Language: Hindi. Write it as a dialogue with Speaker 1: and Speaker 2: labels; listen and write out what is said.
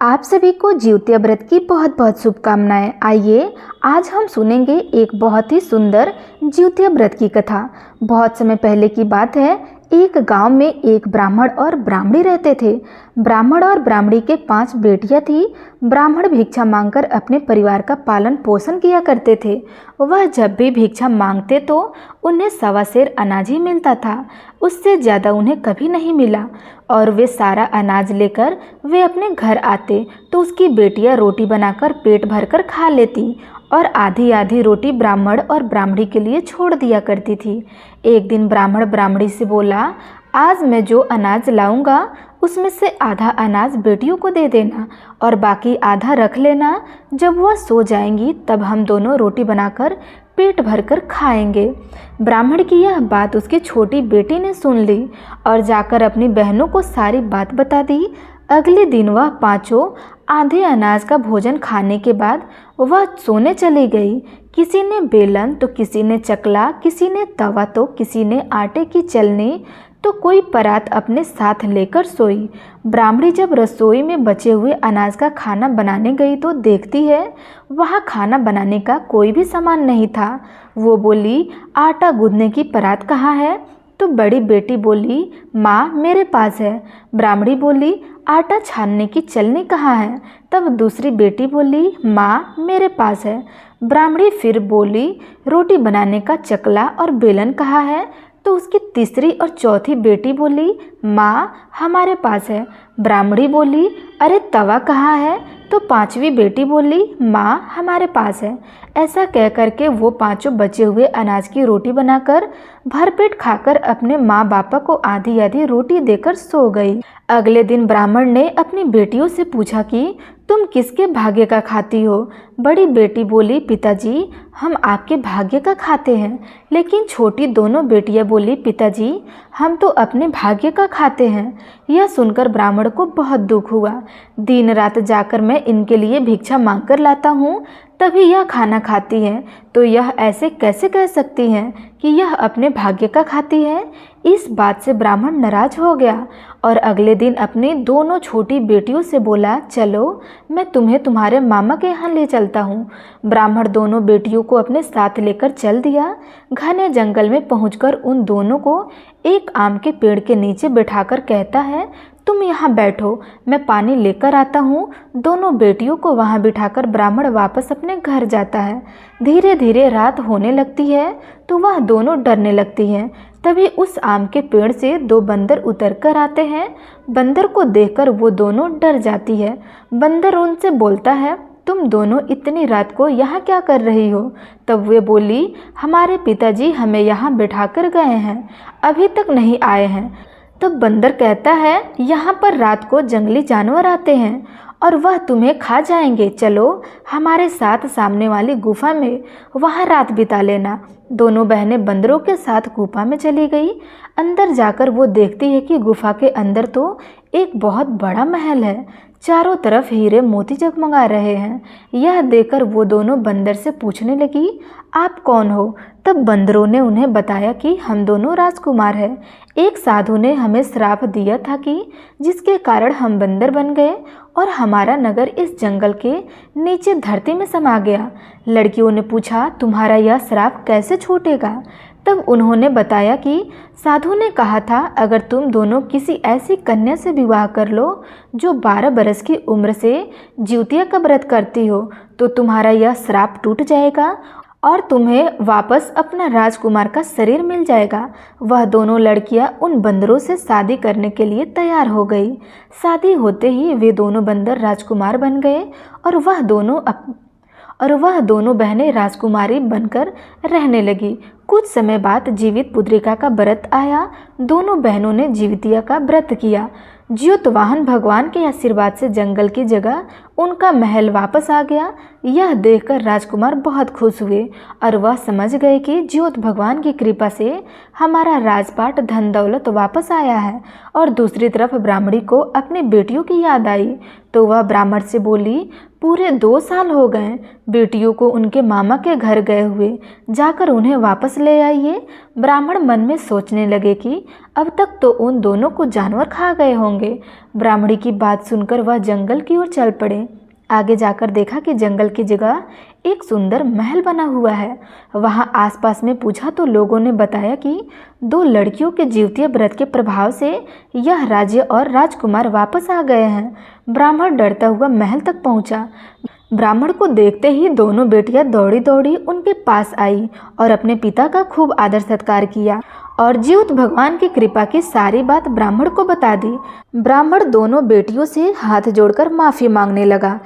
Speaker 1: आप सभी को ज्योतिया व्रत की बहुत बहुत शुभकामनाएं। आइए आज हम सुनेंगे एक बहुत ही सुंदर ज्योतिया व्रत की कथा। बहुत समय पहले की बात है। एक गांव में एक ब्राह्मण और ब्राह्मणी रहते थे। ब्राह्मण और ब्राह्मणी के 5 बेटियां थी। ब्राह्मण भिक्षा मांगकर अपने परिवार का पालन पोषण किया करते थे। वह जब भी भिक्षा मांगते तो उन्हें 1.25 सेर अनाज ही मिलता था। उससे ज़्यादा उन्हें कभी नहीं मिला और वे सारा अनाज लेकर वे अपने घर आते तो उसकी बेटियां रोटी बनाकर पेट भरकर खा लेती और आधी आधी रोटी ब्राह्मण और ब्राह्मणी के लिए छोड़ दिया करती थी। एक दिन ब्राह्मण ब्राह्मणी से बोला, आज मैं जो अनाज लाऊंगा उसमें से आधा अनाज बेटियों को दे देना और बाकी आधा रख लेना। जब वह सो जाएंगी तब हम दोनों रोटी बनाकर पेट भरकर खाएंगे। ब्राह्मण की यह बात उसकी छोटी बेटी ने सुन ली और जाकर अपनी बहनों को सारी बात बता दी। अगले दिन वह पांचों आधे अनाज का भोजन खाने के बाद वह सोने चली गई। किसी ने बेलन तो किसी ने चकला, किसी ने तवा तो किसी ने आटे की चलनी तो कोई परात अपने साथ लेकर सोई। ब्राह्मणी जब रसोई में बचे हुए अनाज का खाना बनाने गई तो देखती है वहाँ खाना बनाने का कोई भी सामान नहीं था। वो बोली, आटा गूंदने की परात कहाँ है? तो बड़ी बेटी बोली, माँ मेरे पास है। ब्राह्मणी बोली, आटा छानने की चलनी कहाँ है? तब दूसरी बेटी बोली, माँ मेरे पास है। ब्राह्मणी फिर बोली, रोटी बनाने का चकला और बेलन कहाँ है? तो उसकी तीसरी और चौथी बेटी बोली, माँ हमारे पास है। ब्राह्मणी बोली, अरे तवा कहाँ है? तो पांचवी बेटी बोली, माँ हमारे पास है। ऐसा कह करके वो पांचों बचे हुए अनाज की रोटी बनाकर भरपेट खाकर अपने माँ बापा को आधी आधी रोटी देकर सो गई। अगले दिन ब्राह्मण ने अपनी बेटियों से पूछा कि तुम किसके भाग्य का खाती हो? बड़ी बेटी बोली, पिताजी हम आपके भाग्य का खाते हैं। लेकिन छोटी दोनों बेटियां बोली, पिताजी हम तो अपने भाग्य का खाते हैं। यह सुनकर ब्राह्मण को बहुत दुख हुआ। दिन रात जाकर मैं इनके लिए भिक्षा मांग कर लाता हूँ तभी यह खाना खाती हैं, तो यह ऐसे कैसे कह सकती हैं कि यह अपने भाग्य का खाती है? इस बात से ब्राह्मण नाराज हो गया और अगले दिन अपनी दोनों छोटी बेटियों से बोला, चलो मैं तुम्हें तुम्हारे मामा के यहाँ ले चलता हूँ। ब्राह्मण दोनों बेटियों को अपने साथ लेकर चल दिया। घने जंगल में पहुंचकर उन दोनों को एक आम के पेड़ के नीचे बिठाकर कहता है, तुम यहाँ बैठो, मैं पानी लेकर आता हूँ। दोनों बेटियों को वहाँ बिठाकर ब्राह्मण वापस अपने घर जाता है। धीरे धीरे रात होने लगती है तो वह दोनों डरने लगती हैं। तभी उस आम के पेड़ से 2 बंदर उतर कर आते हैं। बंदर को देखकर वो दोनों डर जाती है। बंदर उनसे बोलता है, तुम दोनों इतनी रात को यहाँ क्या कर रही हो? तब वे बोली, हमारे पिताजी हमें यहाँ बिठा कर गए हैं, अभी तक नहीं आए हैं। तब बंदर कहता है, यहाँ पर रात को जंगली जानवर आते हैं और वह तुम्हें खा जाएंगे। चलो हमारे साथ सामने वाली गुफा में, वहाँ रात बिता लेना। दोनों बहनें बंदरों के साथ गुफा में चली गई। अंदर जाकर वो देखती है कि गुफा के अंदर तो एक बहुत बड़ा महल है। चारों तरफ हीरे मोती जगमगा रहे हैं। यह देखकर वो दोनों बंदर से पूछने लगी, आप कौन हो? तब बंदरों ने उन्हें बताया कि हम दोनों राजकुमार हैं। एक साधु ने हमें श्राप दिया था कि जिसके कारण हम बंदर बन गए और हमारा नगर इस जंगल के नीचे धरती में समा गया। लड़कियों ने पूछा, तुम्हारा यह श्राप कैसे छूटेगा? तब उन्होंने बताया कि साधु ने कहा था, अगर तुम दोनों किसी ऐसी कन्या से विवाह कर लो जो 12 बरस की उम्र से ज्योतिया का व्रत करती हो तो तुम्हारा यह श्राप टूट जाएगा और तुम्हें वापस अपना राजकुमार का शरीर मिल जाएगा। वह दोनों लड़कियां उन बंदरों से शादी करने के लिए तैयार हो गई। शादी होते ही वे दोनों बंदर राजकुमार बन गए और वह दोनों बहनें राजकुमारी बनकर रहने लगी। कुछ समय बाद जीवित पुत्रिका का व्रत आया। दोनों बहनों ने जीवितिया का व्रत किया। ज्योतवाहन भगवान के आशीर्वाद से जंगल की जगह उनका महल वापस आ गया। यह देखकर राजकुमार बहुत खुश हुए और वह समझ गए कि ज्योत भगवान की कृपा से हमारा राजपाट धन दौलत वापस आया है। और दूसरी तरफ ब्राह्मणी को अपनी बेटियों की याद आई तो वह ब्राह्मण से बोली, पूरे 2 साल हो गए बेटियों को उनके मामा के घर गए हुए, जाकर उन्हें वापस ले आइए। ब्राह्मण मन में सोचने लगे कि अब तक तो उन दोनों को जानवर खा गए होंगे। ब्राह्मणी की बात सुनकर वह जंगल की ओर चल पड़े। आगे जाकर देखा कि जंगल की जगह एक सुंदर महल बना हुआ है। वहां आसपास में पूछा तो लोगों ने बताया कि 2 लड़कियों के जीवतीय व्रत के प्रभाव से यह राज्य और राजकुमार वापस आ गए हैं। ब्राह्मण डरता हुआ महल तक पहुंचा। ब्राह्मण को देखते ही दोनों बेटियां दौड़ी दौड़ी उनके पास आई और अपने पिता का खूब आदर सत्कार किया और ज्योत भगवान की कृपा की सारी बात ब्राह्मण को बता दी। ब्राह्मण दोनों बेटियों से हाथ जोड़कर माफी मांगने लगा